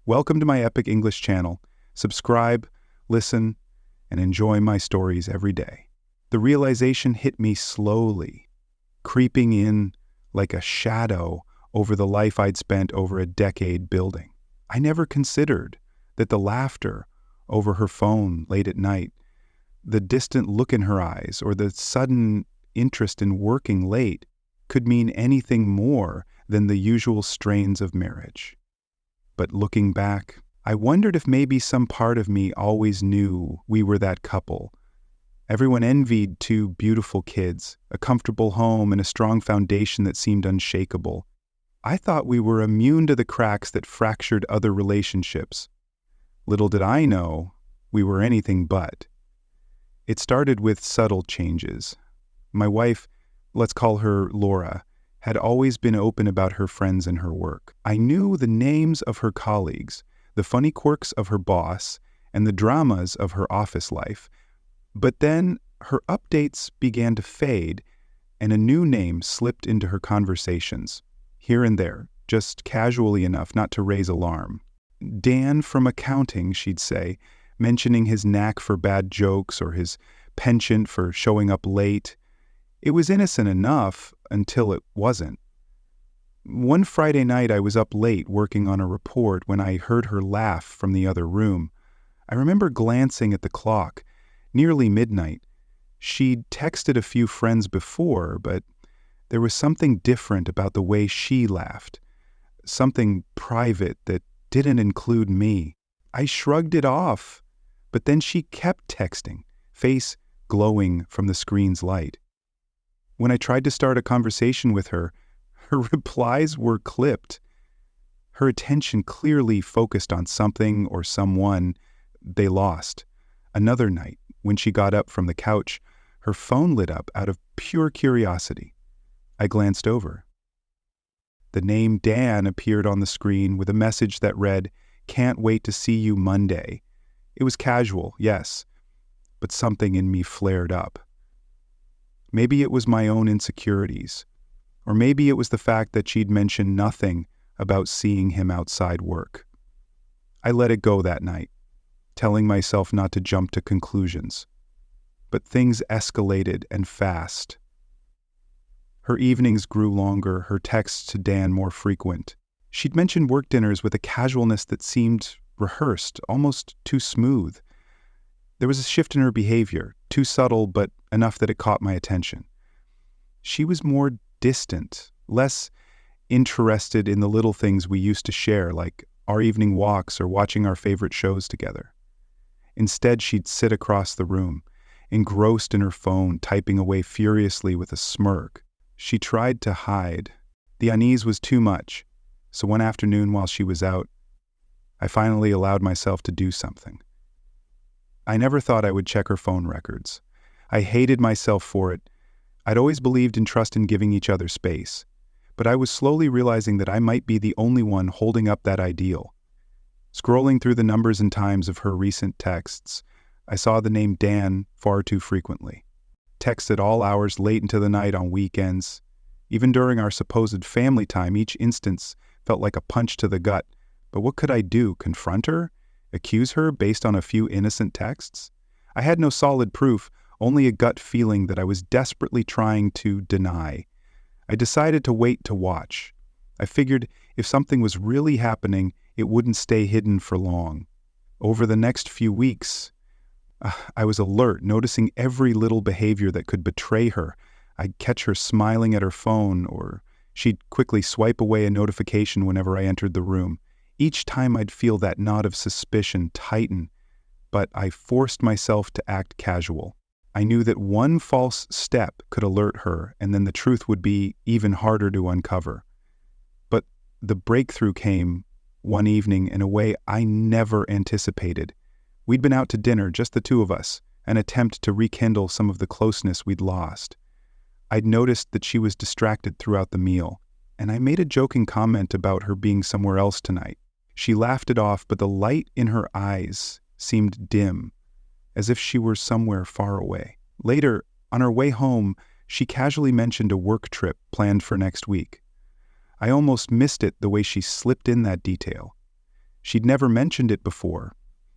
Welcome to my Epic English channel. Subscribe, listen, and enjoy my stories every day. The realization hit me slowly, creeping in like a shadow over the life I'd spent over a decade building. I never considered that the laughter over her phone late at night, the distant look in her eyes, or the sudden interest in working late could mean anything more than the usual strains of marriage. But looking back, I wondered if maybe some part of me always knew we were that couple. Everyone envied two beautiful kids, a comfortable home, and a strong foundation that seemed unshakable. I thought we were immune to the cracks that fractured other relationships. Little did I know we were anything but. It started with subtle changes. My wife, let's call her Laura, had always been open about her friends and her work. I knew the names of her colleagues, the funny quirks of her boss, and the dramas of her office life. But then her updates began to fade, and a new name slipped into her conversations, here and there, just casually enough not to raise alarm. Dan from accounting, she'd say, mentioning his knack for bad jokes or his penchant for showing up late. It was innocent enough until it wasn't. One Friday night I was up late working on a report when I heard her laugh from the other room. I remember glancing at the clock, nearly midnight. She'd texted a few friends before, but there was something different about the way she laughed, something private that didn't include me. I shrugged it off, but then she kept texting, face glowing from the screen's light. When I tried to start a conversation with her, her replies were clipped. Her attention clearly focused on something or someone they lost. Another night, when she got up from the couch, her phone lit up out of pure curiosity. I glanced over. The name Dan appeared on the screen with a message that read, "Can't wait to see you Monday." It was casual, yes, but something in me flared up. Maybe it was my own insecurities, or maybe it was the fact that she'd mentioned nothing about seeing him outside work. I let it go that night, telling myself not to jump to conclusions. But things escalated and fast. Her evenings grew longer, her texts to Dan more frequent. She'd mentioned work dinners with a casualness that seemed rehearsed, almost too smooth. There was a shift in her behavior, too subtle but enough that it caught my attention. She was more distant, less interested in the little things we used to share, like our evening walks or watching our favorite shows together. Instead, she'd sit across the room, engrossed in her phone, typing away furiously with a smirk. She tried to hide. The unease was too much, so one afternoon while she was out, I finally allowed myself to do something. I never thought I would check her phone records. I hated myself for it. I'd always believed in trust in giving each other space, but I was slowly realizing that I might be the only one holding up that ideal. Scrolling through the numbers and times of her recent texts, I saw the name Dan far too frequently. Texts at all hours late into the night on weekends. Even during our supposed family time, each instance felt like a punch to the gut. But what could I do? Confront her? Accuse her based on a few innocent texts? I had no solid proof, only a gut feeling that I was desperately trying to deny. I decided to wait to watch. I figured if something was really happening, it wouldn't stay hidden for long. Over the next few weeks, I was alert, noticing every little behavior that could betray her. I'd catch her smiling at her phone, or she'd quickly swipe away a notification whenever I entered the room. Each time I'd feel that knot of suspicion tighten, but I forced myself to act casual. I knew that one false step could alert her, and then the truth would be even harder to uncover. But the breakthrough came one evening in a way I never anticipated. We'd been out to dinner, just the two of us, an attempt to rekindle some of the closeness we'd lost. I'd noticed that she was distracted throughout the meal, and I made a joking comment about her being somewhere else tonight. She laughed it off, but the light in her eyes seemed dim, as if she were somewhere far away. Later, on her way home, she casually mentioned a work trip planned for next week. I almost missed it the way she slipped in that detail. She'd never mentioned it before,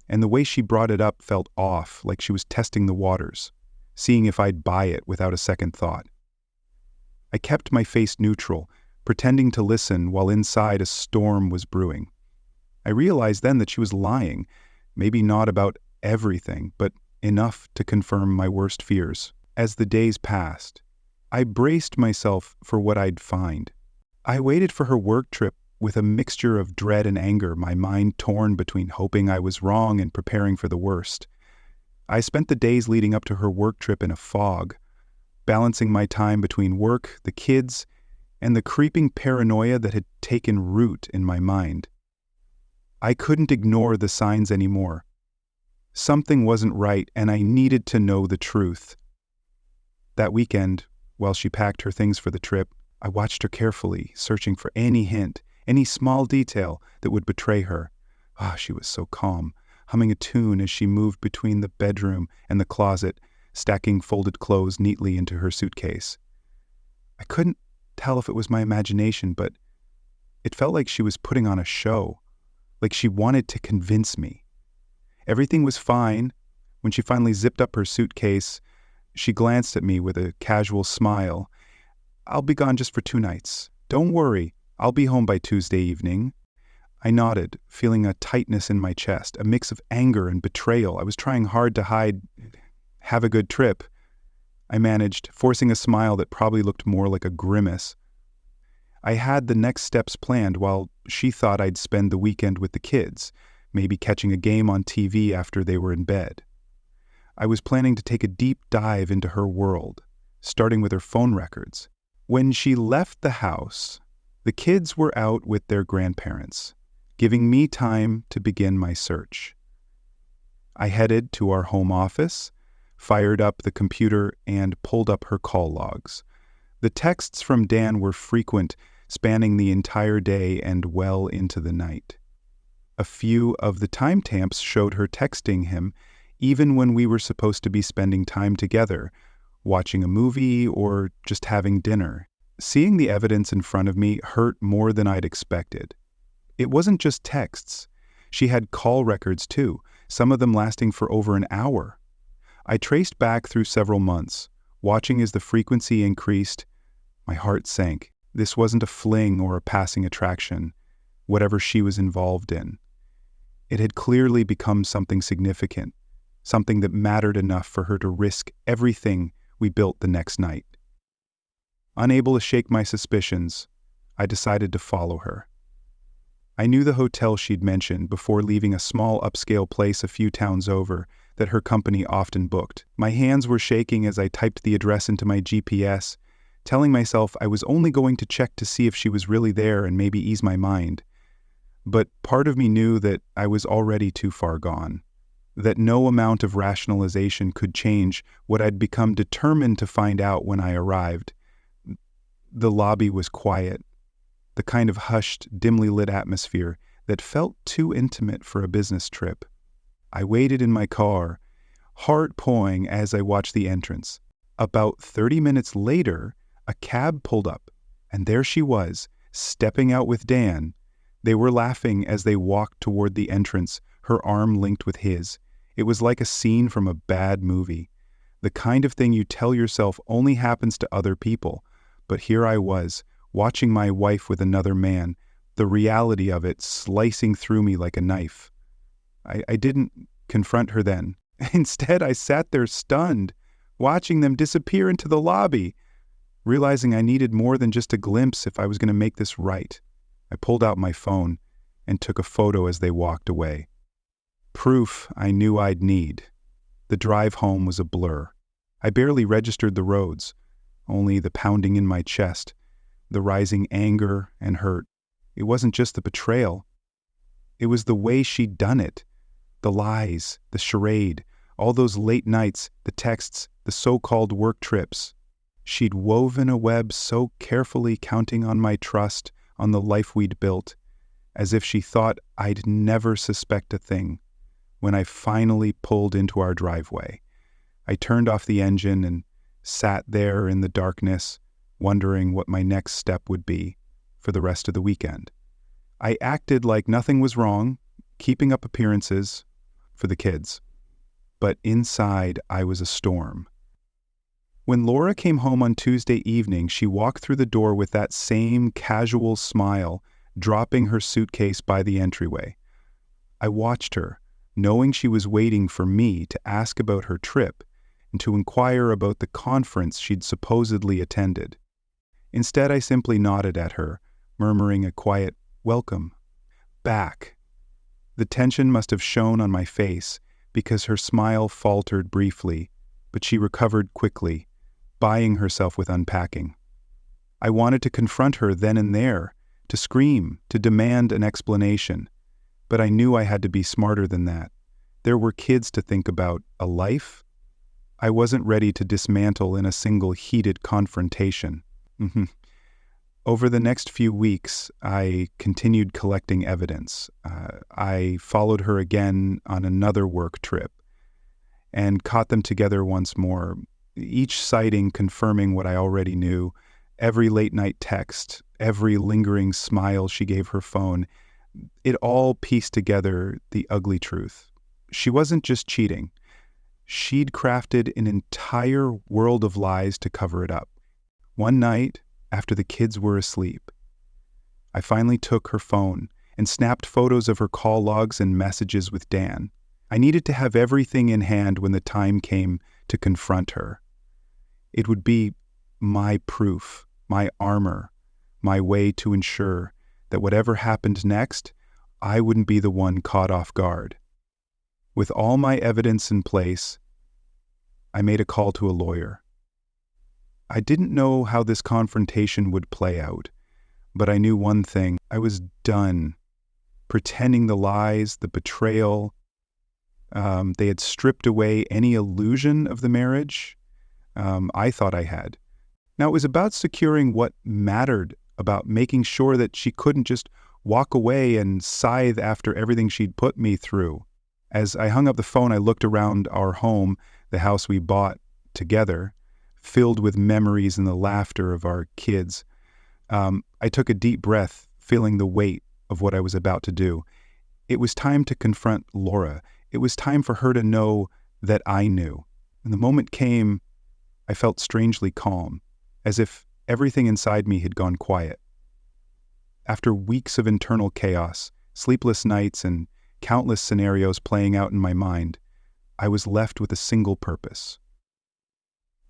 and the way she brought it up felt off, like she was testing the waters, seeing if I'd buy it without a second thought. I kept my face neutral, pretending to listen while inside a storm was brewing. I realized then that she was lying, maybe not about everything, but enough to confirm my worst fears. As the days passed, I braced myself for what I'd find. I waited for her work trip with a mixture of dread and anger, my mind torn between hoping I was wrong and preparing for the worst. I spent the days leading up to her work trip in a fog, balancing my time between work, the kids, and the creeping paranoia that had taken root in my mind. I couldn't ignore the signs anymore. Something wasn't right, and I needed to know the truth. That weekend, while she packed her things for the trip, I watched her carefully, searching for any hint, any small detail that would betray her. She was so calm, humming a tune as she moved between the bedroom and the closet, stacking folded clothes neatly into her suitcase. I couldn't tell if it was my imagination, but it felt like she was putting on a show, like she wanted to convince me. Everything was fine. When she finally zipped up her suitcase, she glanced at me with a casual smile. "I'll be gone just for 2 nights. Don't worry, I'll be home by Tuesday evening." I nodded, feeling a tightness in my chest, a mix of anger and betrayal. I was trying hard to hide. "Have a good trip," I managed, forcing a smile that probably looked more like a grimace. I had the next steps planned while she thought I'd spend the weekend with the kids, maybe catching a game on TV after they were in bed. I was planning to take a deep dive into her world, starting with her phone records. When she left the house, the kids were out with their grandparents, giving me time to begin my search. I headed to our home office, fired up the computer, and pulled up her call logs. The texts from Dan were frequent, spanning the entire day and well into the night. A few of the timestamps showed her texting him even when we were supposed to be spending time together, watching a movie or just having dinner. Seeing the evidence in front of me hurt more than I'd expected. It wasn't just texts. She had call records too, some of them lasting for over an hour. I traced back through several months, watching as the frequency increased. My heart sank. This wasn't a fling or a passing attraction, whatever she was involved in. It had clearly become something significant, something that mattered enough for her to risk everything we built the next night. Unable to shake my suspicions, I decided to follow her. I knew the hotel she'd mentioned before leaving a small upscale place a few towns over that her company often booked. My hands were shaking as I typed the address into my GPS, telling myself I was only going to check to see if she was really there and maybe ease my mind. But part of me knew that I was already too far gone, that no amount of rationalization could change what I'd become determined to find out when I arrived. The lobby was quiet, the kind of hushed, dimly lit atmosphere that felt too intimate for a business trip. I waited in my car, heart pawing as I watched the entrance. About 30 minutes later, a cab pulled up, and there she was, stepping out with Dan. They were laughing as they walked toward the entrance, her arm linked with his. It was like a scene from a bad movie, the kind of thing you tell yourself only happens to other people. But here I was, watching my wife with another man, the reality of it slicing through me like a knife. I didn't confront her then. Instead, I sat there stunned, watching them disappear into the lobby, realizing I needed more than just a glimpse if I was going to make this right. I pulled out my phone and took a photo as they walked away. Proof I knew I'd need. The drive home was a blur. I barely registered the roads, only the pounding in my chest, the rising anger and hurt. It wasn't just the betrayal. It was the way she'd done it. The lies, the charade, all those late nights, the texts, the so-called work trips. She'd woven a web so carefully, counting on my trust, on the life we'd built, as if she thought I'd never suspect a thing. When I finally pulled into our driveway, I turned off the engine and sat there in the darkness, wondering what my next step would be for the rest of the weekend. I acted like nothing was wrong, keeping up appearances for the kids. But inside, I was a storm. When Laura came home on Tuesday evening, she walked through the door with that same casual smile, dropping her suitcase by the entryway. I watched her, knowing she was waiting for me to ask about her trip and to inquire about the conference she'd supposedly attended. Instead, I simply nodded at her, murmuring a quiet, "Welcome," back. The tension must have shown on my face because her smile faltered briefly, but she recovered quickly, buying herself with unpacking. I wanted to confront her then and there, to scream, to demand an explanation, but I knew I had to be smarter than that. There were kids to think about, a life. I wasn't ready to dismantle in a single heated confrontation. Over the next few weeks, I continued collecting evidence. I followed her again on another work trip and caught them together once more, each sighting confirming what I already knew. Every late-night text, every lingering smile she gave her phone, it all pieced together the ugly truth. She wasn't just cheating. She'd crafted an entire world of lies to cover it up. One night, after the kids were asleep, I finally took her phone and snapped photos of her call logs and messages with Dan. I needed to have everything in hand when the time came to confront her. It would be my proof, my armor, my way to ensure that whatever happened next, I wouldn't be the one caught off guard. With all my evidence in place, I made a call to a lawyer. I didn't know how this confrontation would play out, but I knew one thing: I was done pretending the lies, the betrayal. They had stripped away any illusion of the marriage I thought I had. Now, it was about securing what mattered, about making sure that she couldn't just walk away and scythe after everything she'd put me through. As I hung up the phone, I looked around our home, the house we bought together, filled with memories and the laughter of our kids. I took a deep breath, feeling the weight of what I was about to do. It was time to confront Laura. It was time for her to know that I knew. And the moment came, I felt strangely calm, as if everything inside me had gone quiet. After weeks of internal chaos, sleepless nights, and countless scenarios playing out in my mind, I was left with a single purpose.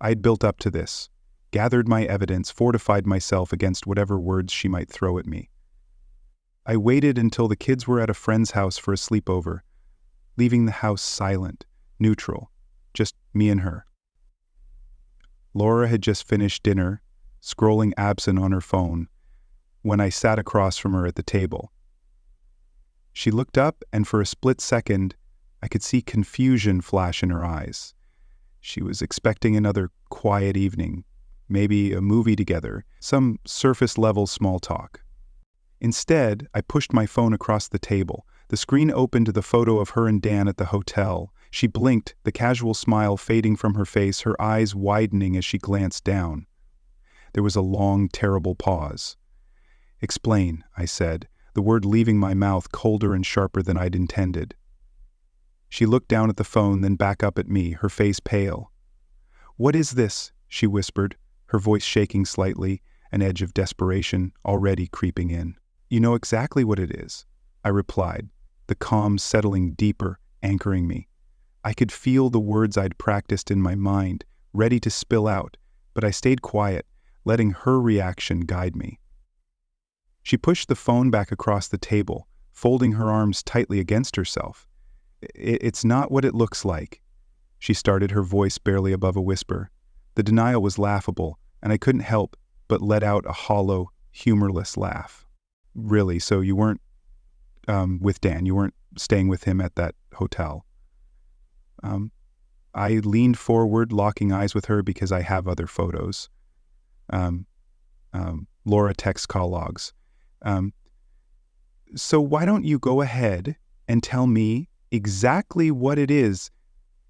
I had built up to this, gathered my evidence, fortified myself against whatever words she might throw at me. I waited until the kids were at a friend's house for a sleepover, leaving the house silent, neutral, just me and her. Laura had just finished dinner, scrolling absent on her phone, when I sat across from her at the table. She looked up, and for a split second, I could see confusion flash in her eyes. She was expecting another quiet evening, maybe a movie together, some surface-level small talk. Instead, I pushed my phone across the table. The screen opened to the photo of her and Dan at the hotel. She blinked, the casual smile fading from her face, her eyes widening as she glanced down. There was a long, terrible pause. "Explain," I said, the word leaving my mouth colder and sharper than I'd intended. She looked down at the phone, then back up at me, her face pale. "What is this?" she whispered, her voice shaking slightly, an edge of desperation already creeping in. "You know exactly what it is," I replied, the calm settling deeper, anchoring me. I could feel the words I'd practiced in my mind, ready to spill out, but I stayed quiet, letting her reaction guide me. She pushed the phone back across the table, folding her arms tightly against herself. It's not what it looks like," she started, her voice barely above a whisper. The denial was laughable, and I couldn't help but let out a hollow, humorless laugh. "Really, so you weren't with Dan, you weren't staying with him at that hotel?" I leaned forward, locking eyes with her because I have other photos. Laura text call logs. "So why don't you go ahead and tell me exactly what it is?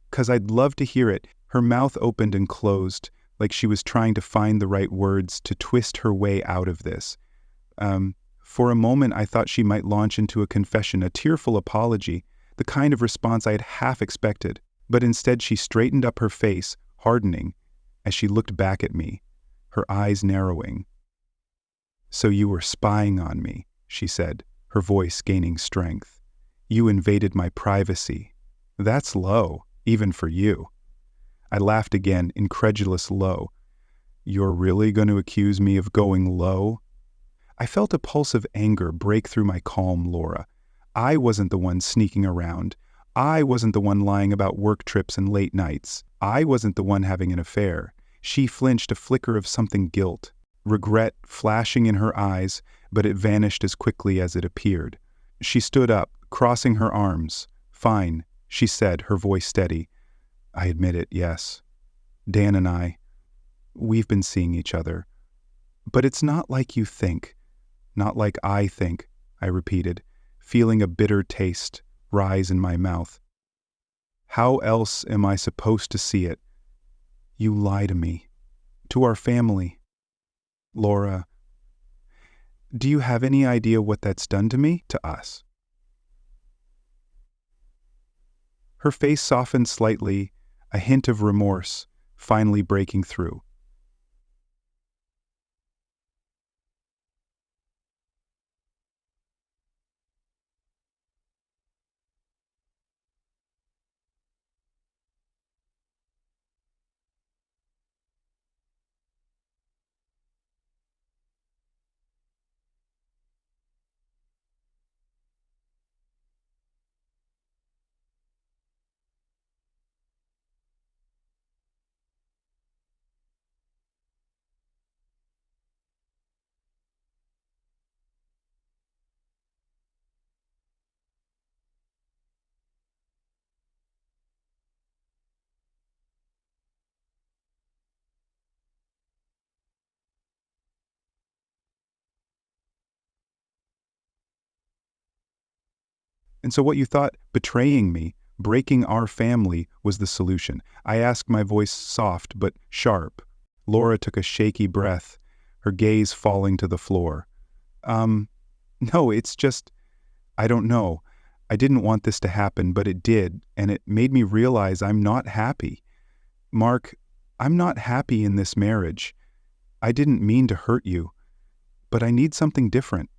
'Cause I'd love to hear it." Her mouth opened and closed, like she was trying to find the right words to twist her way out of this. For a moment I thought she might launch into a confession, a tearful apology, the kind of response I had half expected, but instead she straightened up her face, hardening, as she looked back at me, her eyes narrowing. "So you were spying on me," she said, her voice gaining strength. "You invaded my privacy. That's low, even for you." I laughed again, incredulous low. "You're really going to accuse me of going low?" I felt a pulse of anger break through my calm Laura. I wasn't the one sneaking around. I wasn't the one lying about work trips and late nights. I wasn't the one having an affair. She flinched, a flicker of something guilt, regret flashing in her eyes, but it vanished as quickly as it appeared. She stood up, crossing her arms. "Fine," she said, her voice steady. "I admit it, yes. Dan and we've been seeing each other. But it's not like you think. Not like I think," I repeated, feeling a bitter taste rise in my mouth. "How else am I supposed to see it? You lie to me. To our family. Laura, do you have any idea what that's done to me, to us?" Her face softened slightly, a hint of remorse finally breaking through. "And so what you thought betraying me, breaking our family, was the solution?" I asked, my voice soft but sharp. Laura took a shaky breath, her gaze falling to the floor. No, it's just, I don't know. I didn't want this to happen, but it did, and it made me realize I'm not happy. Mark, I'm not happy in this marriage. I didn't mean to hurt you, but I need something different."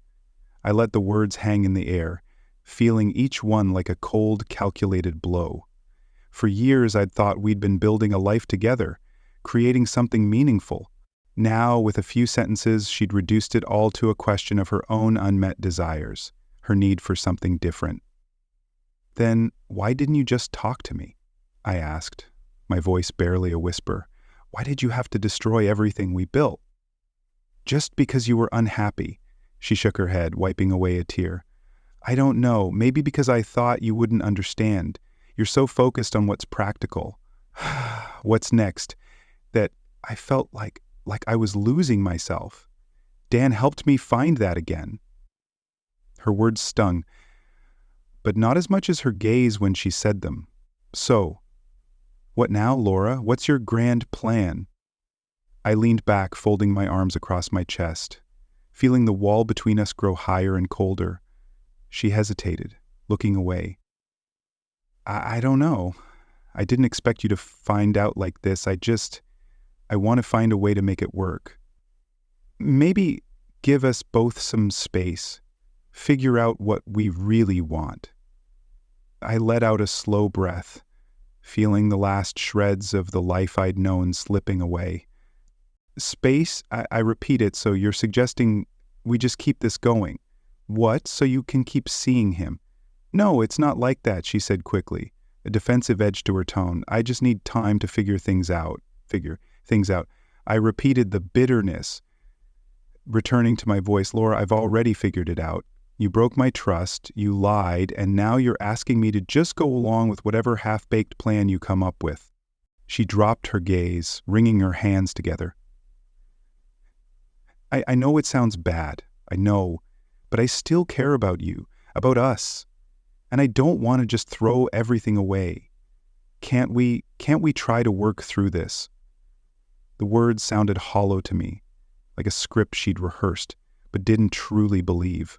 I let the words hang in the air, feeling each one like a cold, calculated blow. For years I'd thought we'd been building a life together, creating something meaningful. Now, with a few sentences, she'd reduced it all to a question of her own unmet desires, her need for something different. "Then why didn't you just talk to me?" I asked, my voice barely a whisper. "Why did you have to destroy everything we built?" "Just because you were unhappy," she shook her head, wiping away a tear. "I don't know, maybe because I thought you wouldn't understand. You're so focused on what's practical. What's next, that I felt like I was losing myself. Dan helped me find that again." Her words stung, but not as much as her gaze when she said them. "So, what now, Laura? What's your grand plan?" I leaned back, folding my arms across my chest, feeling the wall between us grow higher and colder. She hesitated, looking away. I don't know. I didn't expect you to find out like this. I want to find a way to make it work. Maybe give us both some space. Figure out what we really want." I let out a slow breath, feeling the last shreds of the life I'd known slipping away. "Space?" I repeat it, "so you're suggesting we just keep this going?" "What? So you can keep seeing him?" "No, it's not like that," she said quickly, a defensive edge to her tone. "I just need time to figure things out. I repeated, the bitterness returning to my voice. "Laura, I've already figured it out. You broke my trust, you lied, and now you're asking me to just go along with whatever half-baked plan you come up with." She dropped her gaze, wringing her hands together. I know it sounds bad, I know, but I still care about you, about us, and I don't want to just throw everything away. Can't we try to work through this?" The words sounded hollow to me, like a script she'd rehearsed, but didn't truly believe.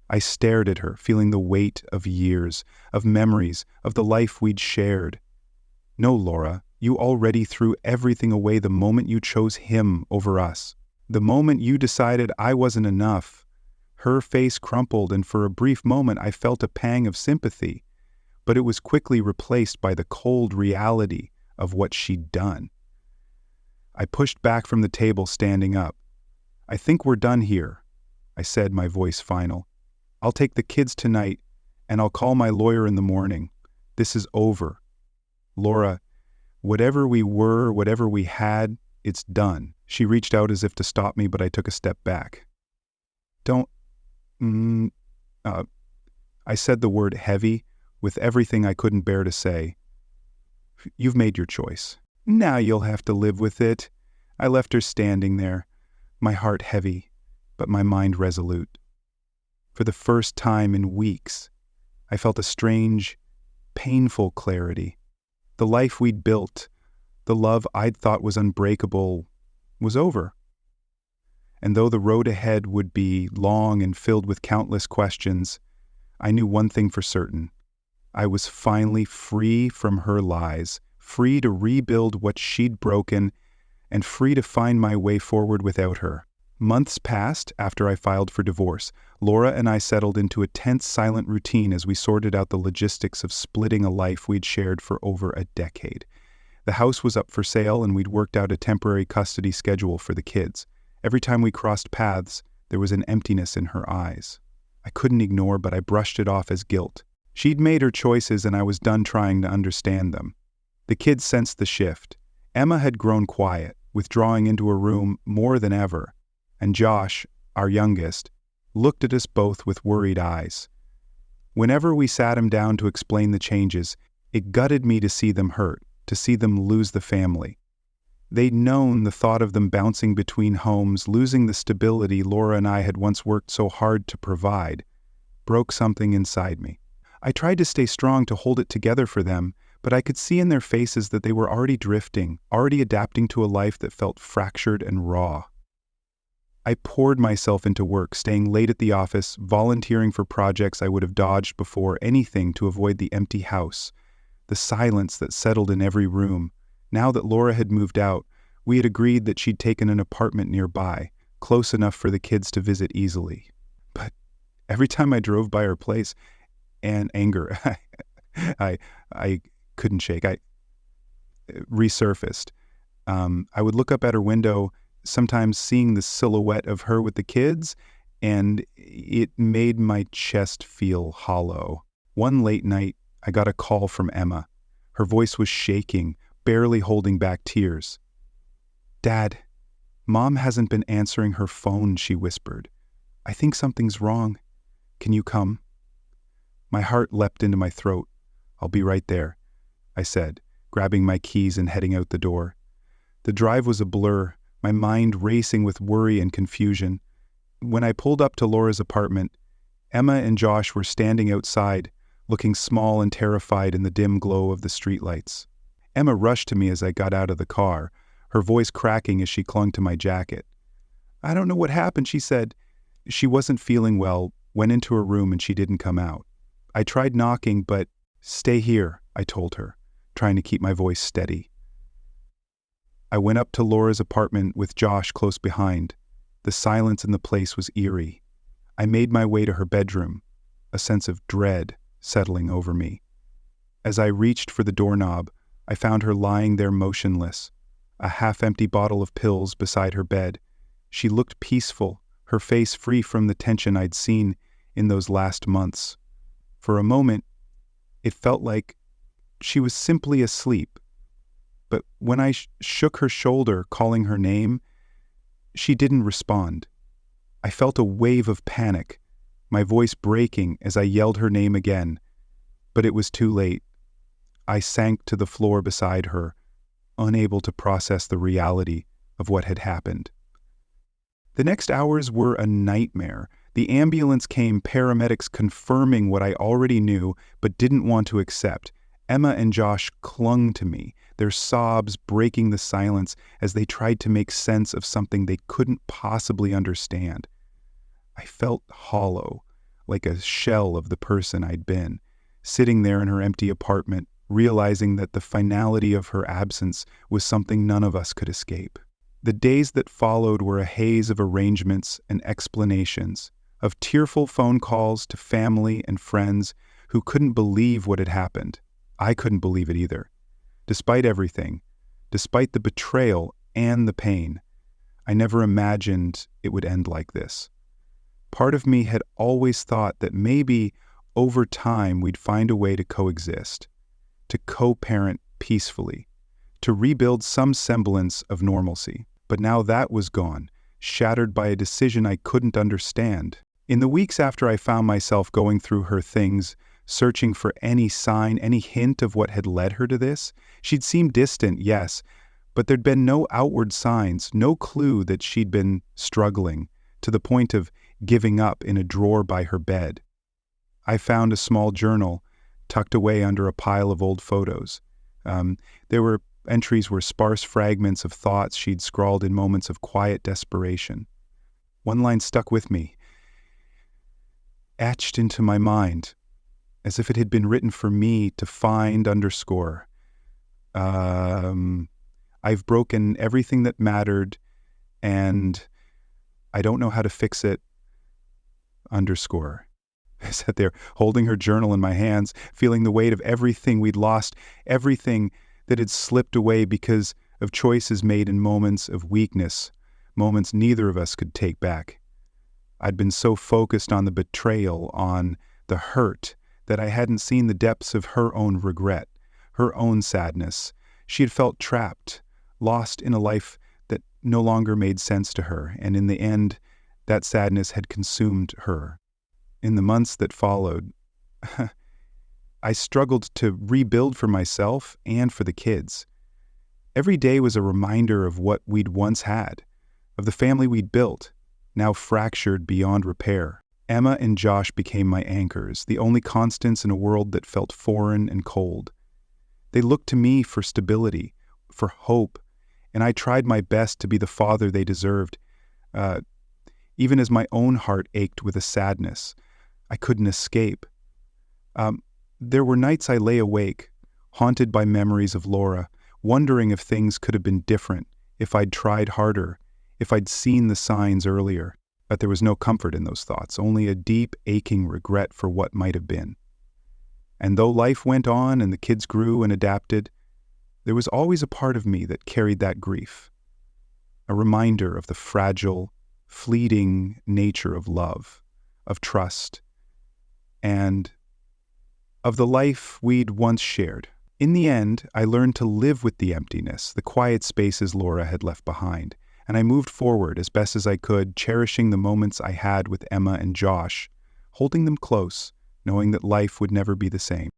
I stared at her, feeling the weight of years, of memories, of the life we'd shared. No, Laura, you already threw everything away the moment you chose him over us. The moment you decided I wasn't enough. Her face crumpled, and for a brief moment I felt a pang of sympathy, but it was quickly replaced by the cold reality of what she'd done. I pushed back from the table, standing up. I think we're done here, I said, my voice final. I'll take the kids tonight, and I'll call my lawyer in the morning. This is over. Laura, whatever we were, whatever we had, it's done. She reached out as if to stop me, but I took a step back. Don't, I said the word heavy, with everything I couldn't bear to say. You've made your choice. Now you'll have to live with it. I left her standing there, my heart heavy, but my mind resolute. For the first time in weeks, I felt a strange, painful clarity. The life we'd built, the love I'd thought was unbreakable, was over. And though the road ahead would be long and filled with countless questions, I knew one thing for certain. I was finally free from her lies, free to rebuild what she'd broken, and free to find my way forward without her. Months passed after I filed for divorce. Laura and I settled into a tense, silent routine as we sorted out the logistics of splitting a life we'd shared for over a decade. The house was up for sale, and we'd worked out a temporary custody schedule for the kids. Every time we crossed paths, there was an emptiness in her eyes. I couldn't ignore, but I brushed it off as guilt. She'd made her choices, and I was done trying to understand them. The kids sensed the shift. Emma had grown quiet, withdrawing into her room more than ever, and Josh, our youngest, looked at us both with worried eyes. Whenever we sat him down to explain the changes, it gutted me to see them hurt, to see them lose the family. They'd known the thought of them bouncing between homes, losing the stability Laura and I had once worked so hard to provide, broke something inside me. I tried to stay strong to hold it together for them, but I could see in their faces that they were already drifting, already adapting to a life that felt fractured and raw. I poured myself into work, staying late at the office, volunteering for projects I would have dodged before, anything to avoid the empty house, the silence that settled in every room. Now that Laura had moved out, we had agreed that she'd taken an apartment nearby, close enough for the kids to visit easily. But every time I drove by her place, and anger, I couldn't shake. I resurfaced. I would look up at her window, sometimes seeing the silhouette of her with the kids, and it made my chest feel hollow. One late night, I got a call from Emma. Her voice was shaking, barely holding back tears. "Dad, Mom hasn't been answering her phone," she whispered. "I think something's wrong. Can you come?" My heart leapt into my throat. "I'll be right there," I said, grabbing my keys and heading out the door. The drive was a blur, my mind racing with worry and confusion. When I pulled up to Laura's apartment, Emma and Josh were standing outside, looking small and terrified in the dim glow of the streetlights. Emma rushed to me as I got out of the car, her voice cracking as she clung to my jacket. "I don't know what happened," she said. She wasn't feeling well, went into her room, and she didn't come out. I tried knocking, but "Stay here," I told her, trying to keep my voice steady. I went up to Laura's apartment with Josh close behind. The silence in the place was eerie. I made my way to her bedroom, a sense of dread settling over me. As I reached for the doorknob, I found her lying there motionless, a half-empty bottle of pills beside her bed. She looked peaceful, her face free from the tension I'd seen in those last months. For a moment, it felt like she was simply asleep. But when I shook her shoulder, calling her name, she didn't respond. I felt a wave of panic, my voice breaking as I yelled her name again. But it was too late. I sank to the floor beside her, unable to process the reality of what had happened. The next hours were a nightmare. The ambulance came, paramedics confirming what I already knew but didn't want to accept. Emma and Josh clung to me, their sobs breaking the silence as they tried to make sense of something they couldn't possibly understand. I felt hollow, like a shell of the person I'd been, sitting there in her empty apartment, realizing that the finality of her absence was something none of us could escape. The days that followed were a haze of arrangements and explanations, of tearful phone calls to family and friends who couldn't believe what had happened. I couldn't believe it either. Despite everything, despite the betrayal and the pain, I never imagined it would end like this. Part of me had always thought that maybe over time we'd find a way to coexist, to co-parent peacefully, to rebuild some semblance of normalcy. But now that was gone, shattered by a decision I couldn't understand. In the weeks after I found myself going through her things, searching for any sign, any hint of what had led her to this, she'd seemed distant, yes, but there'd been no outward signs, no clue that she'd been struggling, to the point of giving up in a drawer by her bed. I found a small journal tucked away under a pile of old photos. Entries were sparse fragments of thoughts she'd scrawled in moments of quiet desperation. One line stuck with me, etched into my mind, as if it had been written for me to find _ I've broken everything that mattered, and I don't know how to fix it, _ I sat there, holding her journal in my hands, feeling the weight of everything we'd lost, everything that had slipped away because of choices made in moments of weakness, moments neither of us could take back. I'd been so focused on the betrayal, on the hurt, that I hadn't seen the depths of her own regret, her own sadness. She had felt trapped, lost in a life that no longer made sense to her, and in the end, that sadness had consumed her. In the months that followed, I struggled to rebuild for myself and for the kids. Every day was a reminder of what we'd once had, of the family we'd built, now fractured beyond repair. Emma and Josh became my anchors, the only constants in a world that felt foreign and cold. They looked to me for stability, for hope, and I tried my best to be the father they deserved, even as my own heart ached with a sadness I couldn't escape. There were nights I lay awake, haunted by memories of Laura, wondering if things could have been different, if I'd tried harder, if I'd seen the signs earlier. But there was no comfort in those thoughts, only a deep, aching regret for what might have been. And though life went on and the kids grew and adapted, there was always a part of me that carried that grief, a reminder of the fragile, fleeting nature of love, of trust, and of the life we'd once shared. In the end, I learned to live with the emptiness, the quiet spaces Laura had left behind, and I moved forward as best as I could, cherishing the moments I had with Emma and Josh, holding them close, knowing that life would never be the same.